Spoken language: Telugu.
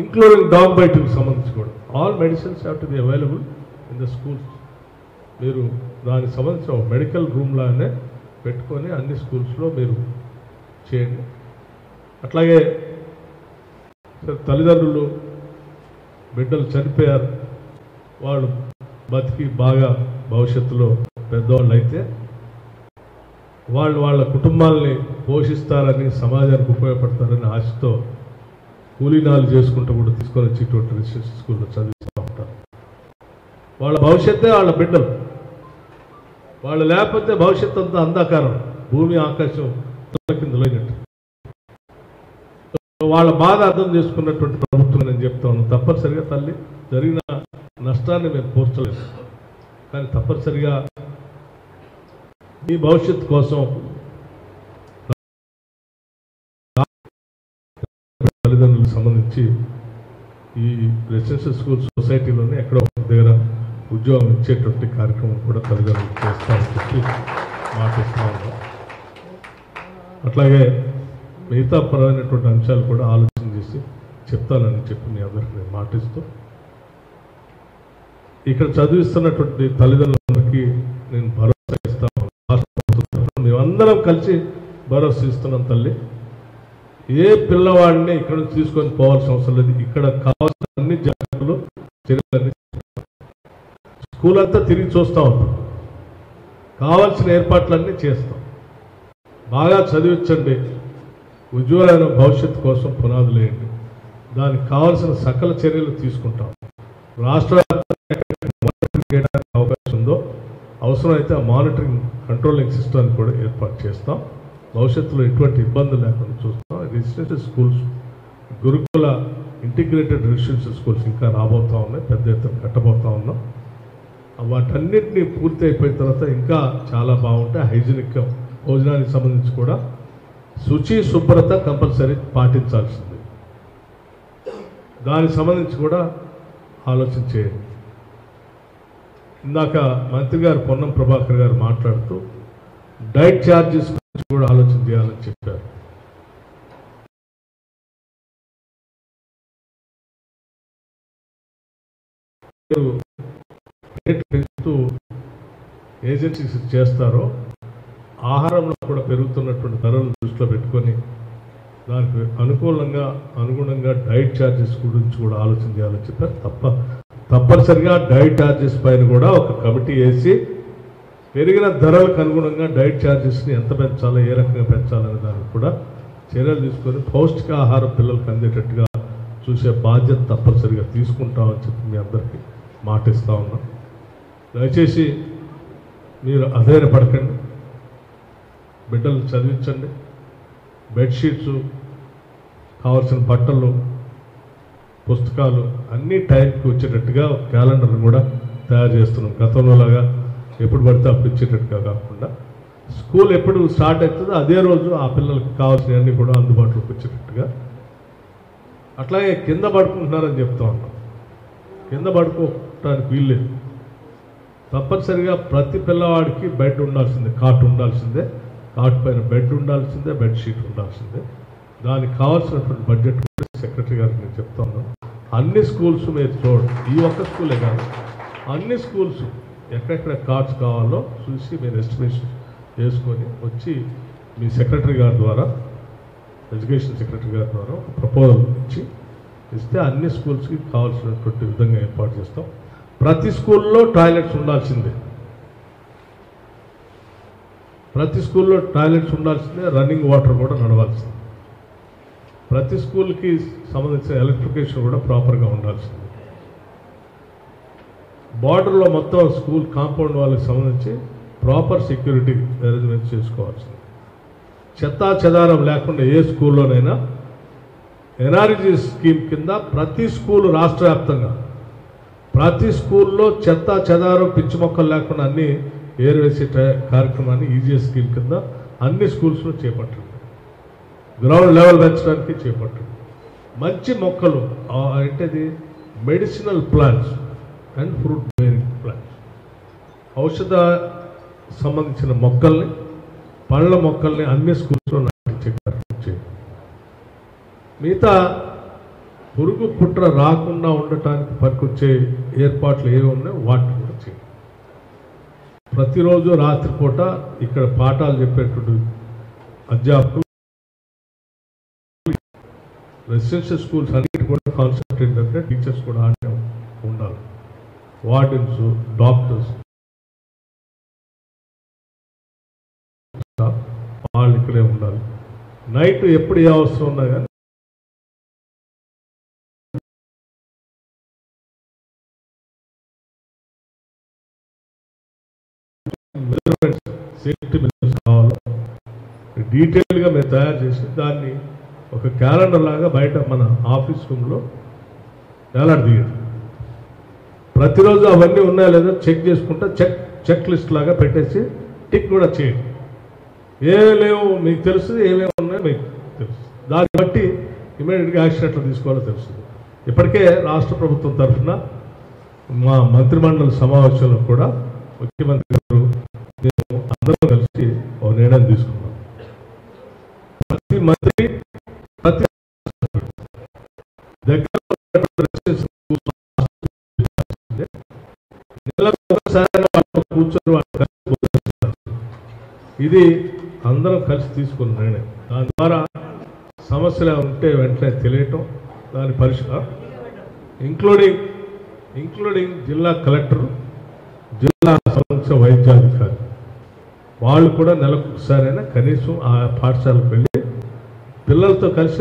ఇంక్లూడింగ్ డాగ్ బైట్కి సంబంధించి కూడా all medicines have to be available in the schools. మీరు దానికి సంబంధించిన మెడికల్ రూమ్ లాగానే పెట్టుకొని అన్ని స్కూల్స్లో మీరు చేయండి. అట్లాగే తల్లిదండ్రులు బిడ్డలు చనిపోయారు, వాళ్ళు బతికి బాగా భవిష్యత్తులో పెద్దవాళ్ళు అయితే వాళ్ళు వాళ్ళ కుటుంబాలని పోషిస్తారని, సమాజానికి ఉపయోగపడతారని ఆశతో కూలీనాలు చేసుకుంటూ కూడా తీసుకొని వచ్చి ఇటువంటి రెసిడెన్షియల్ స్కూల్లో చదివిస్తూ ఉంటారు. వాళ్ళ భవిష్యత్తే వాళ్ళ బిడ్డలు. వాళ్ళు లేకపోతే భవిష్యత్తు అంతా అంధకారం, భూమి ఆకాశం కింద లేనట్టు. వాళ్ళ బాధ అర్థం చేసుకున్నటువంటి ప్రభుత్వం నేను చెప్తా ఉన్నాను. తప్పనిసరిగా తల్లి జరిగిన నష్టాన్ని మేము పూర్చలేదు, కానీ తప్పనిసరిగా మీ భవిష్యత్తు కోసం తల్లిదండ్రులకు సంబంధించి ఈ రెసిడెన్షియల్ స్కూల్ సొసైటీలోనే ఎక్కడో ఒక దగ్గర ఉద్యోగం ఇచ్చేటువంటి కార్యక్రమం కూడా తల్లిదండ్రులు చేస్తామని చెప్పి మాటిస్తా ఉన్నాం. అట్లాగే మిగతా పరమైనటువంటి అంశాలు కూడా ఆలోచన చేసి చెప్తానని చెప్పి మీ అందరికీ నేను మాటిస్తూ, ఇక్కడ చదివిస్తున్నటువంటి తల్లిదండ్రులకి నేను భరోసా ఇస్తాను. మేమందరం కలిసి భరోసా ఇస్తున్నాం. తల్లి, ఏ పిల్లవాడిని ఇక్కడ నుంచి తీసుకొని పోవాల్సిన అవసరం లేదు. ఇక్కడ కావాల్సిన అన్ని జాగ్రత్తలు చర్యలన్నీ స్కూల్ అంతా తిరిగి చూస్తూ ఉంటాం, కావాల్సిన ఏర్పాట్లన్నీ చేస్తాం. బాగా చదివించండి, ఉజ్వలమైన భవిష్యత్తు కోసం పునాదులు వేయండి. దానికి కావాల్సిన సకల చర్యలు తీసుకుంటాం. రాష్ట్ర చేయడానికి అవకాశం ఉందో అవసరమైతే ఆ మానిటరింగ్ కంట్రోలింగ్ సిస్టమ్ కూడా ఏర్పాటు చేస్తాం. భవిష్యత్తులో ఎటువంటి ఇబ్బందులు లేకుండా చూస్తాం. రెసిడెన్షియల్ స్కూల్స్, గురుకుల ఇంటిగ్రేటెడ్ రెసిడెన్షియల్ స్కూల్స్ ఇంకా రాబోతూ ఉన్నాయి, పెద్ద ఎత్తున కట్టబోతూ ఉన్నాం. వాటన్నిటినీ పూర్తి అయిపోయిన తర్వాత ఇంకా చాలా బాగుంటాయి. హైజీనిక్ భోజనానికి సంబంధించి కూడా శుచి శుభ్రత కంపల్సరీ పాటించాల్సింది. దానికి సంబంధించి కూడా ఆలోచన చేయండి. ఇందాక మంత్రి గారు పొన్నం ప్రభాకర్ గారు మాట్లాడుతూ డైట్ ఛార్జెస్ గురించి కూడా ఆలోచన చేయాలని చెప్పారు. రేట్ పెంచుతూ ఏజెన్సీస్ చేస్తారో ఆహారంలో కూడా పెరుగుతున్నటువంటి ధరలను దృష్టిలో పెట్టుకొని దానికి అనుగుణంగా డైట్ ఛార్జెస్ గురించి కూడా ఆలోచన చేయాలని చెప్పారు. తప్పనిసరిగా డైట్ ఛార్జెస్ పైన కూడా ఒక కమిటీ వేసి పెరిగిన ధరలకు అనుగుణంగా డైట్ ఛార్జెస్ని ఎంత పెంచాలో, ఏ రకంగా పెంచాలనే దానికి కూడా చర్యలు తీసుకొని పౌష్టికాహారం పిల్లలకు అందేటట్టుగా చూసే బాధ్యత తప్పనిసరిగా తీసుకుంటామని చెప్పి మీ అందరికీ మాటిస్తూ ఉన్నాం. దయచేసి మీరు అధైర్యపడకండి, బిడ్డలు చదివించండి. బెడ్షీట్స్, కావాల్సిన బట్టలు, పుస్తకాలు అన్నీ టైంకి వచ్చేటట్టుగా క్యాలెండర్ని కూడా తయారు చేస్తున్నాం. గతంలోలాగా ఎప్పుడు పడితే అప్పుడు ఇచ్చేటట్టుగా కాకుండా స్కూల్ ఎప్పుడు స్టార్ట్ అవుతుందో అదే రోజు ఆ పిల్లలకి కావాల్సినవన్నీ కూడా అందుబాటులోకి వచ్చేటట్టుగా. అట్లాగే కింద పడుకుంటున్నారని చెప్తా ఉన్నాం. కింద పడుకోవటానికి వీల్లేదు. తప్పనిసరిగా ప్రతి పిల్లవాడికి బెడ్ ఉండాల్సిందే, కాట్ ఉండాల్సిందే, కాట్ పైన బెడ్ ఉండాల్సిందే, బెడ్షీట్ ఉండాల్సిందే. దానికి కావాల్సినటువంటి బడ్జెట్ సెక్రటరీ గారికి నేను చెప్తా ఉన్నాను. అన్ని స్కూల్స్ మీరు చూడండి, ఈ ఒక్క స్కూలే కాదు, అన్ని స్కూల్స్ ఎక్కడెక్కడ కార్డ్స్ కావాలో చూసి మీరు ఎస్టిమేషన్ చేసుకొని వచ్చి మీ సెక్రటరీ గారి ద్వారా, ఎడ్యుకేషన్ సెక్రటరీ గారి ద్వారా ఒక ప్రపోజల్ ఇస్తే అన్ని స్కూల్స్కి కావాల్సినటువంటి విధంగా ఏర్పాటు చేస్తాం. ప్రతి స్కూల్లో టాయిలెట్స్ ఉండాల్సిందే, ప్రతి స్కూల్లో టాయిలెట్స్ ఉండాల్సిందే, రన్నింగ్ వాటర్ కూడా నడవాల్సిందే. ప్రతి స్కూల్కి సంబంధించిన ఎలక్ట్రిఫికేషన్ కూడా ప్రాపర్గా ఉండాల్సిందే. బార్డర్లో మొత్తం స్కూల్ కాంపౌండ్ వాళ్ళకి సంబంధించి ప్రాపర్ సెక్యూరిటీ అరేంజ్మెంట్స్ చేసుకోవాల్సింది. చెత్తా చెదారం లేకుండా ఏ స్కూల్లోనైనా ఎన్ఆర్జీ స్కీమ్ కింద ప్రతి స్కూలు రాష్ట్ర వ్యాప్తంగా ప్రతి స్కూల్లో చెత్తా చెదారం పిచ్చి మొక్కలు లేకుండా అన్ని ఏర్వేసే కార్యక్రమాన్ని ఈజీఎస్ స్కీమ్ కింద అన్ని స్కూల్స్లో చేపట్టండి. గ్రౌండ్ లెవెల్ పెంచడానికి చేపట్టండి. మంచి మొక్కలు ఏంటది medicinal plants and fruit bearing plants, ఔషధ సంబంధించిన మొక్కల్ని, పళ్ళ మొక్కల్ని అన్ని స్కూల్స్లో నాటించే కార్యక్రమం చేయండి. మిగతా పురుగు పుట్ర రాకుండా ఉండటానికి పనికొచ్చే ఏర్పాట్లు ఏవి ఉన్నాయో వాటిని కూడా చేయండి. ప్రతిరోజు రాత్రిపూట ఇక్కడ పాఠాలు చెప్పేటువంటి అధ్యాపకులు రెసిడెన్షియల్ స్కూల్స్ అన్నిటి కూడా కాన్సన్ట్రేట్ అంటే టీచర్స్ కూడా ఆడే ఉండాలి. వార్డెన్స్, డాక్టర్స్ వాళ్ళు ఇక్కడే ఉండాలి. నైట్ ఎప్పుడు ఏ అవసరం ఉన్నా కానీ సేఫ్టీ మెజర్స్ కావాలి. డీటెయిల్గా మేము తయారు చేసి దాన్ని ఒక క్యాలెండర్ లాగా బయట మన ఆఫీస్ రూమ్లో వేలాడదీయండి. ప్రతిరోజు అవన్నీ ఉన్నాయా లేదా చెక్ చేసుకుంటా చెక్ లిస్ట్ లాగా పెట్టేసి టిక్ కూడా చేయండి. ఏమేమి లేవు మీకు తెలుసు, ఏమేమి ఉన్నాయో మీకు తెలుసు. దాన్ని బట్టి ఇమీడియట్గా యాక్షన్ ఎట్లా తీసుకోవాలో తెలుస్తుంది. ఇప్పటికే రాష్ట్ర ప్రభుత్వం తరఫున మా మంత్రిమండలి సమావేశంలో కూడా ముఖ్యమంత్రి గారు మేము అందరం కలిసి ఒక నిర్ణయం తీసుకున్నాం. ప్రతి మంత్రి ప్రతి దగ్గర కూర్చొని ఇది అందరం కలిసి తీసుకున్న నిర్ణయం. దాని ద్వారా సమస్యలు ఉంటే వెంటనే తెలియటం, దాని పరిష్కారం ఇంక్లూడింగ్ జిల్లా కలెక్టర్, జిల్లా సంబంధించిన వైద్యాధికారి వాళ్ళు కూడా నెలకు ఒకసారైనా కనీసం ఆ పాఠశాలకు వెళ్ళి పిల్లలతో కలిసి